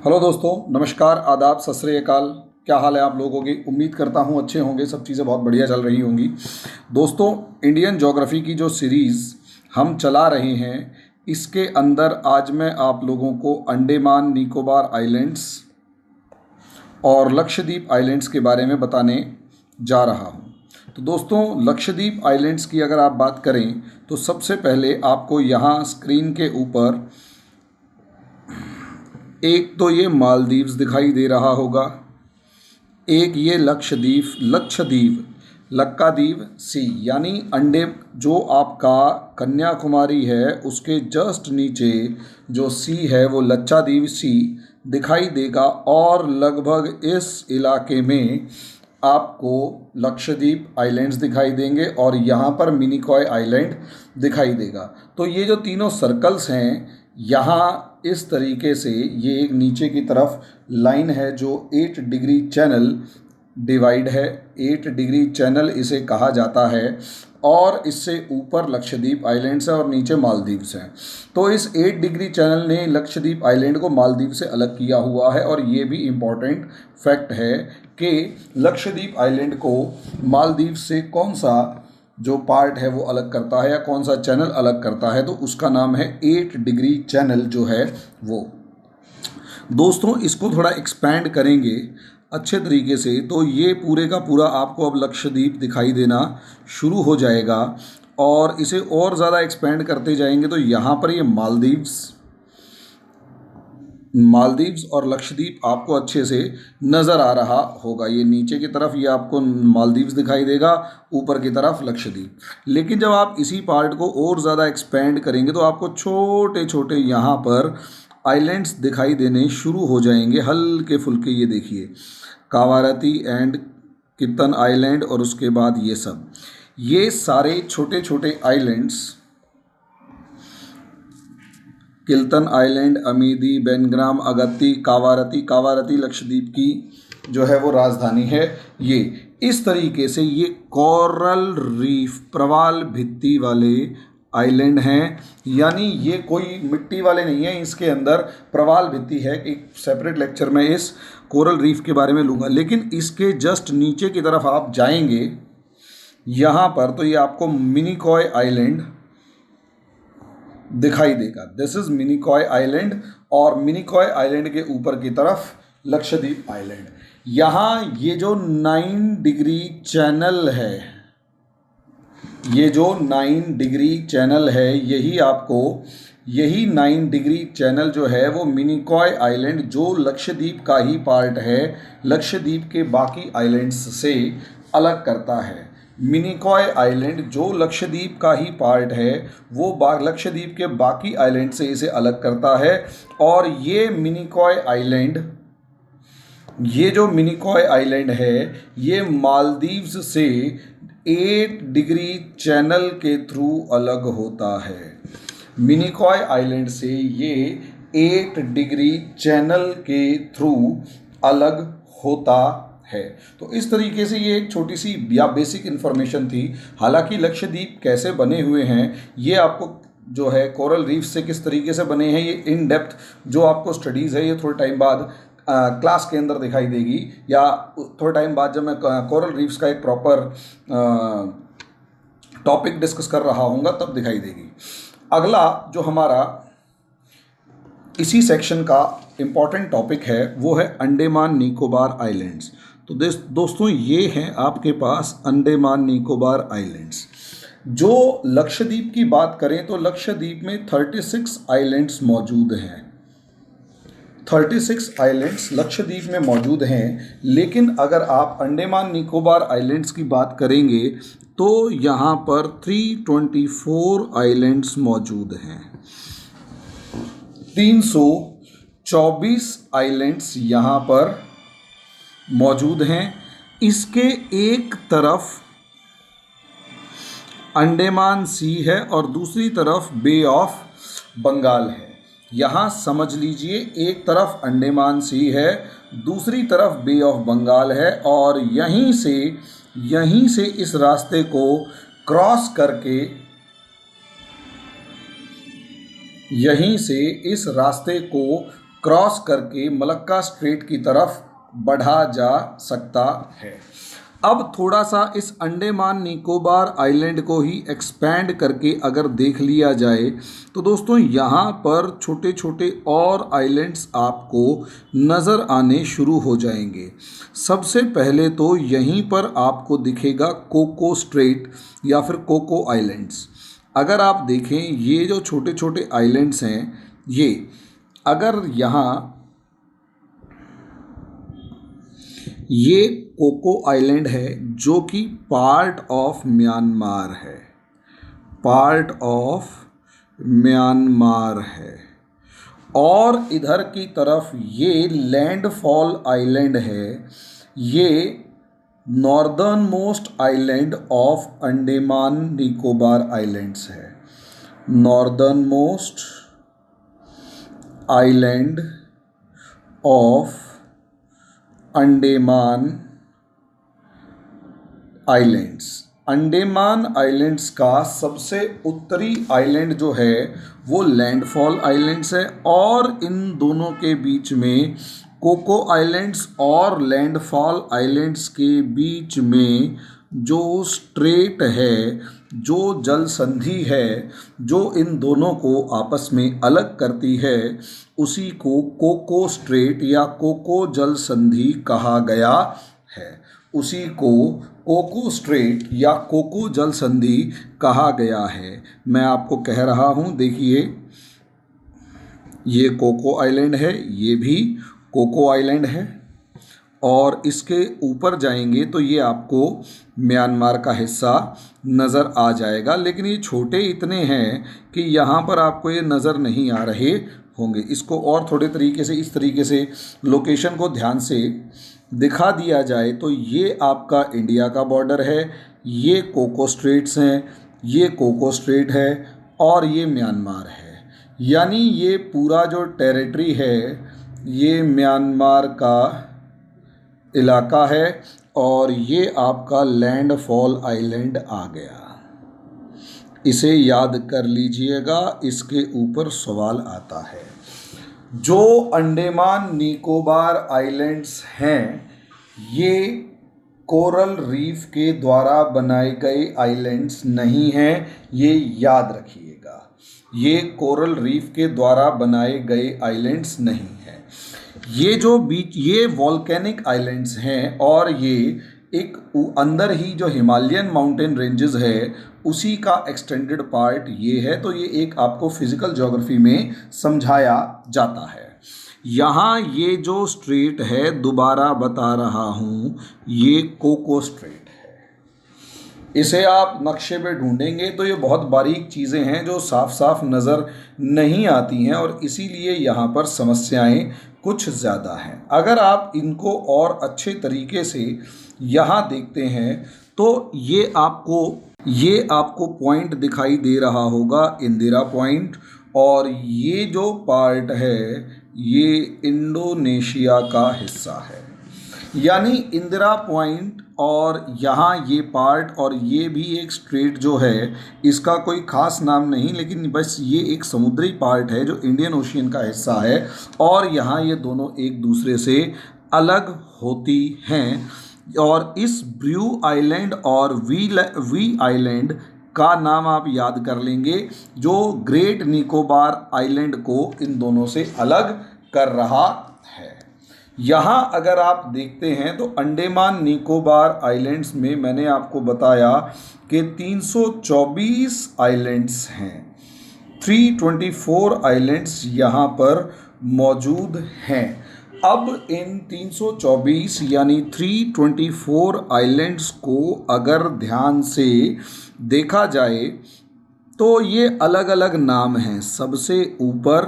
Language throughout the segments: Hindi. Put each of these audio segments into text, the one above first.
हेलो दोस्तों, नमस्कार, आदाब, सत श्री अकाल। क्या हाल है आप लोगों की? उम्मीद करता हूँ अच्छे होंगे, सब चीज़ें बहुत बढ़िया चल रही होंगी। दोस्तों, इंडियन ज्योग्राफी की जो सीरीज़ हम चला रहे हैं, इसके अंदर आज मैं आप लोगों को अंडमान निकोबार आइलैंड्स और लक्षद्वीप आइलैंड्स के बारे में बताने जा रहा हूँ। तो दोस्तों, लक्षद्वीप आइलैंड्स की अगर आप बात करें तो सबसे पहले आपको यहाँ स्क्रीन के ऊपर एक तो ये मालदीव्स दिखाई दे रहा होगा, एक ये लक्षद्वीप, लक्काद्वीप सी, यानी अंडे जो आपका कन्याकुमारी है उसके जस्ट नीचे जो सी है वो लक्षद्वीप सी दिखाई देगा। और लगभग इस इलाके में आपको लक्षद्वीप आइलैंड्स दिखाई देंगे और यहाँ पर मिनिकॉय आइलैंड दिखाई देगा। तो ये जो तीनों सर्कल्स हैं, यहाँ इस तरीके से ये एक नीचे की तरफ लाइन है जो 8 डिग्री चैनल डिवाइड है। 8 डिग्री चैनल इसे कहा जाता है और इससे ऊपर लक्षद्वीप आइलैंड्स है और नीचे मालदीव्स हैं। तो इस 8 डिग्री चैनल ने लक्षद्वीप आइलैंड को मालदीव से अलग किया हुआ है। और ये भी इम्पॉर्टेंट फैक्ट है कि लक्षद्वीप आइलैंड को मालदीव से कौन सा जो पार्ट है वो अलग करता है या कौन सा चैनल अलग करता है, तो उसका नाम है 8 डिग्री चैनल जो है वो। दोस्तों, इसको थोड़ा एक्सपैंड करेंगे अच्छे तरीके से तो ये पूरे का पूरा आपको अब लक्षद्वीप दिखाई देना शुरू हो जाएगा। और इसे और ज़्यादा एक्सपैंड करते जाएंगे तो यहाँ पर ये मालदीव्स और लक्षद्वीप आपको अच्छे से नज़र आ रहा होगा। ये नीचे की तरफ ये आपको मालदीव्स दिखाई देगा, ऊपर की तरफ लक्षद्वीप। लेकिन जब आप इसी पार्ट को और ज़्यादा एक्सपेंड करेंगे तो आपको छोटे छोटे यहाँ पर आइलैंड्स दिखाई देने शुरू हो जाएंगे, हल्के फुल्के। ये देखिए, कावारती एंड कित्तन आइलैंड और उसके बाद ये सारे छोटे छोटे आइलैंड्स, किल्तन आइलैंड, अमीदी, बेनग्राम, अगत्ती, कावारती लक्षद्वीप की जो है वो राजधानी है। ये इस तरीके से ये कोरल रीफ, प्रवाल भित्ति वाले आइलैंड हैं। यानी ये कोई मिट्टी वाले नहीं है, इसके अंदर प्रवाल भित्ति है। एक सेपरेट लेक्चर में इस कोरल रीफ के बारे में लूँगा। लेकिन इसके जस्ट नीचे की तरफ आप जाएंगे यहाँ पर तो ये आपको मिनिकॉय आइलैंड दिखाई देगा। दिस इज मिनिकॉय आइलैंड और मिनिकॉय आइलैंड के ऊपर की तरफ लक्षद्वीप आइलैंड। यहाँ ये जो 9 डिग्री चैनल है, ये जो 9 डिग्री चैनल है, यही 9 डिग्री चैनल जो है वो मिनिकॉय आइलैंड जो लक्षद्वीप का ही पार्ट है, लक्षद्वीप के बाकी आइलैंड्स से अलग करता है। मिनिकॉय आइलैंड जो लक्षद्वीप का ही पार्ट है वो लक्षद्वीप के बाकी आइलैंड से इसे अलग करता है। और ये जो मिनिकॉय आइलैंड है ये मालदीव्स से 8 डिग्री चैनल के थ्रू अलग होता है। मिनिकॉय आइलैंड से ये 8 डिग्री चैनल के थ्रू अलग होता है। तो इस तरीके से ये एक छोटी सी या बेसिक इन्फॉर्मेशन थी। हालांकि लक्षद्वीप कैसे बने हुए हैं ये आपको जो है कोरल रीफ से किस तरीके से बने हैं, ये इन डेप्थ जो आपको स्टडीज़ है ये थोड़े टाइम बाद क्लास के अंदर दिखाई देगी, या थोड़े टाइम बाद जब मैं कोरल रीफ्स का एक प्रॉपर टॉपिक डिस्कस कर रहा हूँगा तब दिखाई देगी। अगला जो हमारा इसी सेक्शन का इम्पॉर्टेंट टॉपिक है वो है अंडमान निकोबार आइलैंड्स। तो दोस्तों, ये हैं आपके पास अंडमान निकोबार आइलैंड्स। जो लक्षद्वीप की बात करें तो लक्षद्वीप में 36 आइलैंड्स मौजूद हैं। 36 आइलैंड्स लक्षद्वीप में मौजूद हैं। लेकिन अगर आप अंडमान निकोबार आइलैंड्स की बात करेंगे तो यहाँ पर 324 आइलैंड्स मौजूद हैं। 324 आइलैंड्स यहाँ पर मौजूद हैं। इसके एक तरफ अंडमान सी है और दूसरी तरफ बे ऑफ बंगाल है। यहाँ समझ लीजिए, एक तरफ अंडमान सी है, दूसरी तरफ बे ऑफ बंगाल है। और यहीं से इस रास्ते को क्रॉस करके, यहीं से इस रास्ते को क्रॉस करके मलक्का स्ट्रेट की तरफ बढ़ा जा सकता है। अब थोड़ा सा इस अंडमान निकोबार आइलैंड को ही एक्सपैंड करके अगर देख लिया जाए तो दोस्तों यहाँ पर छोटे छोटे और आइलैंड्स आपको नज़र आने शुरू हो जाएंगे। सबसे पहले तो यहीं पर आपको दिखेगा कोको स्ट्रेट या फिर कोको आइलैंड्स। अगर आप देखें ये जो छोटे छोटे आइलैंड्स हैं, ये अगर यहाँ ये कोको आइलैंड है जो कि पार्ट ऑफ म्यांमार है, पार्ट ऑफ म्यांमार है। और इधर की तरफ ये लैंडफॉल आइलैंड है, ये northern most island of Andaman Nicobar islands है, northern most island of Andaman islands. Andaman islands का सबसे उत्तरी आइलैंड जो है वो लैंडफॉल आइलैंड्स है, और इन दोनों के बीच में कोको आइलैंड्स और लैंडफॉल आइलैंड्स के बीच में जो स्ट्रेट है, जो जल संधि है, जो इन दोनों को आपस में अलग करती है, उसी को कोको स्ट्रेट या कोको जल संधि कहा गया है। उसी को कोको स्ट्रेट या कोको जल संधि कहा गया है। मैं आपको कह रहा हूँ, देखिए ये कोको आइलैंड है, ये भी कोको आइलैंड है, और इसके ऊपर जाएंगे तो ये आपको म्यांमार का हिस्सा नज़र आ जाएगा। लेकिन ये छोटे इतने हैं कि यहाँ पर आपको ये नज़र नहीं आ रहे होंगे। इसको और थोड़े तरीके से, इस तरीके से लोकेशन को ध्यान से दिखा दिया जाए तो ये आपका इंडिया का बॉर्डर है, ये कोको स्ट्रेट्स हैं, ये कोको स्ट्रेट है, और ये म्यांमार है। यानी ये पूरा जो टेरिटरी है ये म्यांमार का इलाका है, और ये आपका लैंडफॉल आइलैंड आ गया। इसे याद कर लीजिएगा, इसके ऊपर सवाल आता है। जो अंडमान निकोबार आइलैंड्स हैं ये कोरल रीफ के द्वारा बनाए गए आइलैंड्स नहीं हैं, ये याद रखिएगा। ये कोरल रीफ के द्वारा बनाए गए आइलैंड्स नहीं हैं। ये जो बीच, ये वॉल्केनिक आइलैंड्स हैं, और ये एक अंदर ही जो हिमालयन माउंटेन रेंजेस है उसी का एक्सटेंडेड पार्ट ये है। तो ये एक आपको फिजिकल ज्योग्राफी में समझाया जाता है। यहाँ ये जो स्ट्रेट है, दोबारा बता रहा हूँ, ये कोको स्ट्रेट है। इसे आप नक्शे पे ढूंढेंगे तो ये बहुत बारीक चीज़ें हैं जो साफ साफ नज़र नहीं आती हैं, और इसीलिए यहाँ पर समस्याएं कुछ ज़्यादा हैं। अगर आप इनको और अच्छे तरीके से यहाँ देखते हैं तो ये आपको पॉइंट दिखाई दे रहा होगा, इंदिरा पॉइंट, और ये जो पार्ट है ये इंडोनेशिया का हिस्सा है। यानी इंदिरा पॉइंट और यहाँ ये पार्ट, और ये भी एक स्ट्रेट जो है, इसका कोई ख़ास नाम नहीं, लेकिन बस ये एक समुद्री पार्ट है जो इंडियन ओशियन का हिस्सा है, और यहाँ ये दोनों एक दूसरे से अलग होती हैं। और इस ब्रू आइलैंड और वी आइलैंड का नाम आप याद कर लेंगे, जो ग्रेट निकोबार आइलैंड को इन दोनों से अलग कर रहा है। यहाँ अगर आप देखते हैं तो अंडमान निकोबार आइलैंड्स में मैंने आपको बताया कि 324 आइलैंड्स हैं, 324 आइलैंड्स यहाँ पर मौजूद हैं। अब इन 324 यानी 324 आइलैंड्स को अगर ध्यान से देखा जाए तो ये अलग अलग नाम हैं। सबसे ऊपर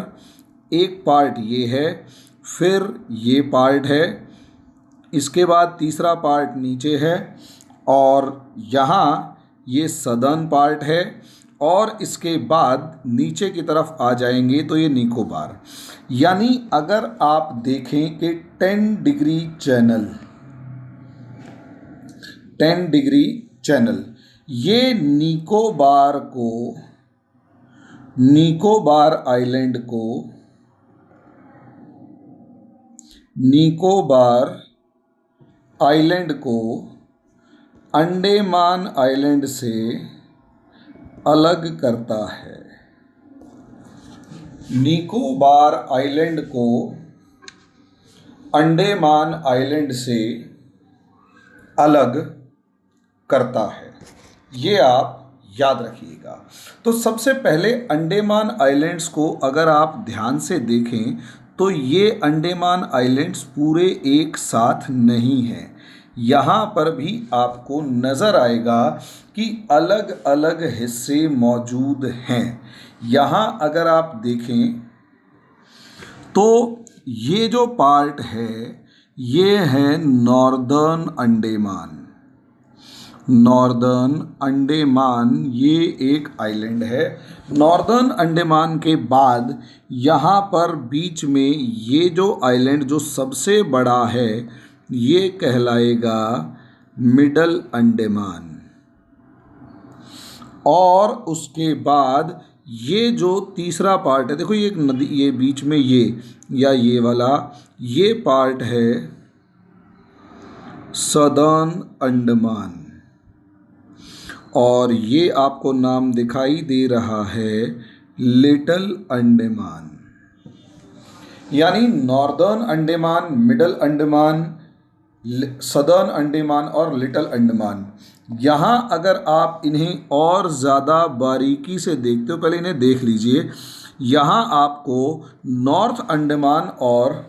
एक पार्ट ये है, फिर ये पार्ट है, इसके बाद तीसरा पार्ट नीचे है, और यहाँ ये सदर्न पार्ट है, और इसके बाद नीचे की तरफ आ जाएंगे तो ये निकोबार। यानी अगर आप देखें कि 10 डिग्री चैनल ये निकोबार आइलैंड को निकोबार आइलैंड को अंडमान आइलैंड से अलग करता है। निकोबार आइलैंड को अंडमान आइलैंड से अलग करता है, ये आप याद रखिएगा। तो सबसे पहले अंडमान आइलैंड्स को अगर आप ध्यान से देखें तो ये अंडमान आइलैंड्स पूरे एक साथ नहीं हैं। यहाँ पर भी आपको नज़र आएगा कि अलग अलग हिस्से मौजूद हैं। यहाँ अगर आप देखें तो ये जो पार्ट है ये है नॉर्दर्न अंडमान। नॉर्दर्न अंडमान ये एक आइलैंड है। नॉर्दर्न अंडमान के बाद यहाँ पर बीच में ये जो आइलैंड जो सबसे बड़ा है ये कहलाएगा मिडल अंडमान। और उसके बाद ये जो तीसरा पार्ट है, देखो ये एक नदी, ये बीच में ये वाला ये पार्ट है सदर्न अंडमान। और ये आपको नाम दिखाई दे रहा है लिटिल अंडमान। यानी northern Andaman, middle Andaman, southern Andaman और लिटिल अंडमान। यहाँ अगर आप इन्हें और ज़्यादा बारीकी से देखते हो, पहले इन्हें देख लीजिए। यहाँ आपको नॉर्थ अंडमान और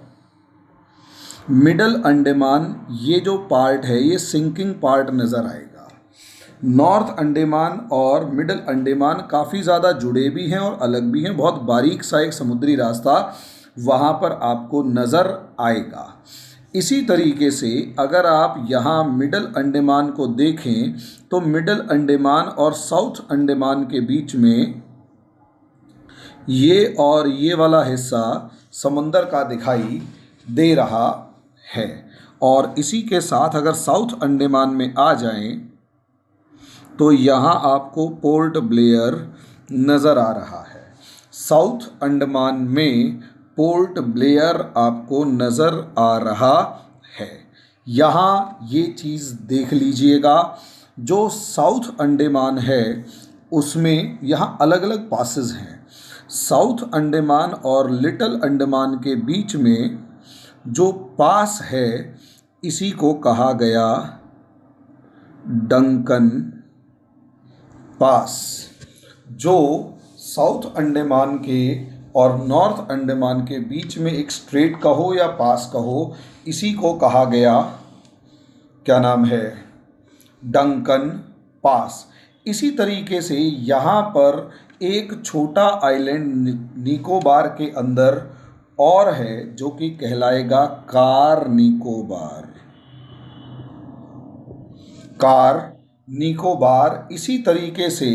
मिडल अंडमान ये जो पार्ट है ये सिंकिंग पार्ट नज़र आएगा। नॉर्थ अंडमान और मिडल अंडमान काफ़ी ज़्यादा जुड़े भी हैं और अलग भी हैं। बहुत बारीक सा एक समुद्री रास्ता वहाँ पर आपको नज़र आएगा। इसी तरीके से अगर आप यहाँ मिडल अंडमान को देखें तो मिडल अंडमान और साउथ अंडमान के बीच में ये और ये वाला हिस्सा समंदर का दिखाई दे रहा है। और इसी के साथ अगर साउथ अंडमान में आ जाएं तो यहाँ आपको पोर्ट ब्लेयर नज़र आ रहा है। साउथ अंडमान में पोर्ट ब्लेयर आपको नज़र आ रहा है। यहाँ ये चीज़ देख लीजिएगा, जो साउथ अंडमान है उसमें यहाँ अलग अलग पासेस हैं। साउथ अंडमान और लिटिल अंडमान के बीच में जो पास है इसी को कहा गया डंकन पास। जो साउथ अंडमान के और नॉर्थ अंडमान के बीच में एक स्ट्रेट कहो या पास कहो, इसी को कहा गया, क्या नाम है, डंकन पास। इसी तरीके से यहाँ पर एक छोटा आइलैंड निकोबार के अंदर और है जो कि कहलाएगा कार निकोबार। कार निकोबार। इसी तरीके से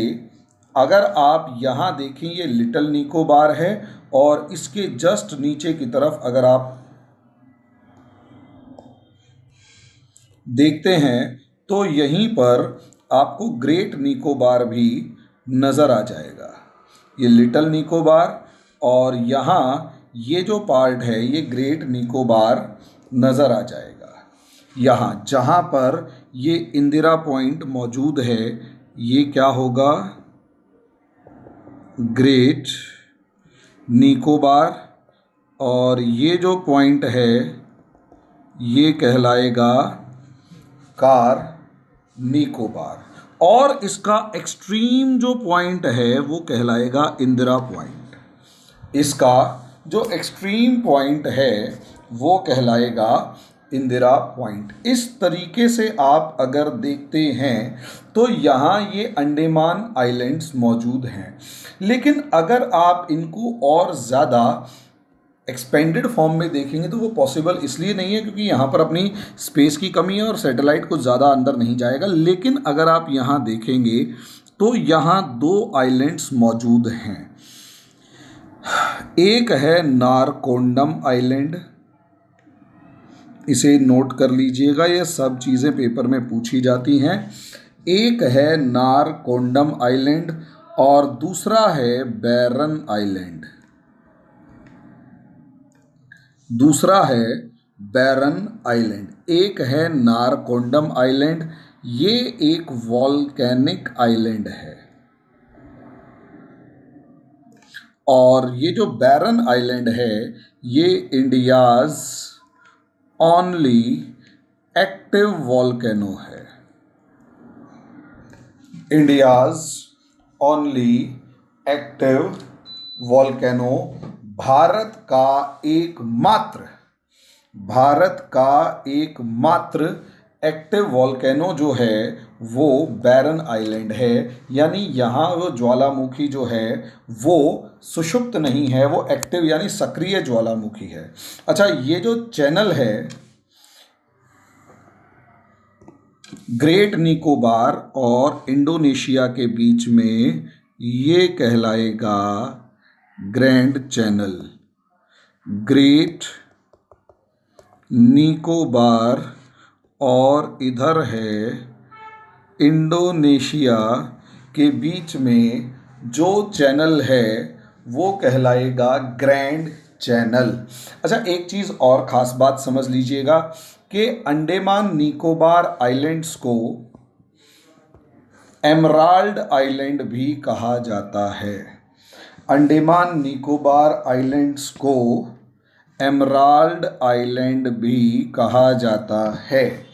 अगर आप यहाँ देखें ये लिटिल निकोबार है और इसके जस्ट नीचे की तरफ अगर आप देखते हैं तो यहीं पर आपको ग्रेट निकोबार भी नज़र आ जाएगा। ये लिटिल निकोबार और यहाँ ये जो पार्ट है ये ग्रेट निकोबार नज़र आ जाएगा। यहाँ जहाँ पर ये इंदिरा पॉइंट मौजूद है ये क्या होगा, ग्रेट निकोबार। और ये जो पॉइंट है ये कहलाएगा कार निकोबार। और इसका एक्सट्रीम जो पॉइंट है वो कहलाएगा इंदिरा पॉइंट। इसका जो एक्सट्रीम पॉइंट है वो कहलाएगा इंदिरा पॉइंट। इस तरीके से आप अगर देखते हैं तो यहाँ ये अंडमान आइलैंड्स मौजूद हैं। लेकिन अगर आप इनको और ज़्यादा एक्सपेंडेड फॉर्म में देखेंगे तो वो पॉसिबल इसलिए नहीं है क्योंकि यहाँ पर अपनी स्पेस की कमी है और सैटेलाइट कुछ ज़्यादा अंदर नहीं जाएगा। लेकिन अगर आप यहाँ देखेंगे तो यहाँ दो आइलैंड्स मौजूद हैं। एक है नारकोंडम आइलैंड, इसे नोट कर लीजिएगा, ये सब चीज़ें पेपर में पूछी जाती हैं। एक है नारकोंडम आइलैंड और दूसरा है बैरन आइलैंड। दूसरा है बैरन आइलैंड, एक है नारकोंडम आइलैंड, ये एक वॉल्केनिक आइलैंड है। और ये जो बैरन आइलैंड है ये इंडियाज ओनली एक्टिव वॉल्केनो है। India's only active volcano, Bharat का एकमात्र एक्टिव वॉल्केनो जो है वो बैरन आइलैंड है। यानी यहाँ वो ज्वालामुखी जो है वो सुषुप्त नहीं है, वो एक्टिव यानी सक्रिय ज्वालामुखी है। अच्छा, ये जो चैनल है ग्रेट निकोबार और इंडोनेशिया के बीच में, ये कहलाएगा ग्रैंड चैनल। ग्रेट निकोबार और इधर है इंडोनेशिया के बीच में जो चैनल है वो कहलाएगा ग्रैंड चैनल। अच्छा, एक चीज़ और ख़ास बात समझ लीजिएगा कि अंडमान निकोबार आइलैंड्स को एमराल्ड आइलैंड भी कहा जाता है। अंडमान निकोबार आइलैंड्स को एमराल्ड आइलैंड भी कहा जाता है।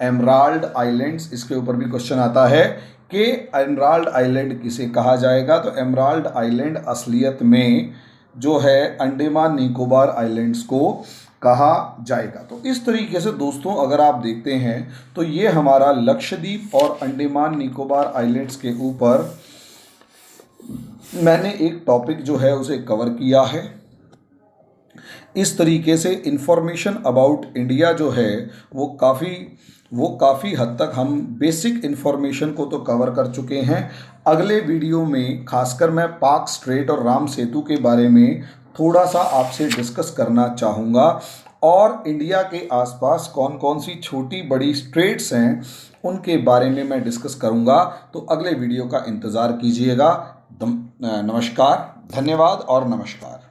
एमराल्ड आइलैंड्स, इसके ऊपर भी क्वेश्चन आता है कि एमराल्ड आइलैंड किसे कहा जाएगा, तो एमराल्ड आइलैंड असलियत में जो है अंडमान निकोबार आइलैंड्स को कहा जाएगा। तो इस तरीके से दोस्तों अगर आप देखते हैं तो ये हमारा लक्षद्वीप और अंडमान निकोबार आइलैंड्स के ऊपर मैंने एक टॉपिक जो है उसे कवर किया है। इस तरीके से इंफॉर्मेशन अबाउट इंडिया जो है वो काफ़ी हद तक हम बेसिक इन्फॉर्मेशन को तो कवर कर चुके हैं। अगले वीडियो में खासकर मैं पाक स्ट्रेट और राम सेतु के बारे में थोड़ा सा आपसे डिस्कस करना चाहूँगा, और इंडिया के आसपास कौन कौन सी छोटी बड़ी स्ट्रेट्स हैं उनके बारे में मैं डिस्कस करूँगा। तो अगले वीडियो का इंतज़ार कीजिएगा। नमस्कार, धन्यवाद और नमस्कार।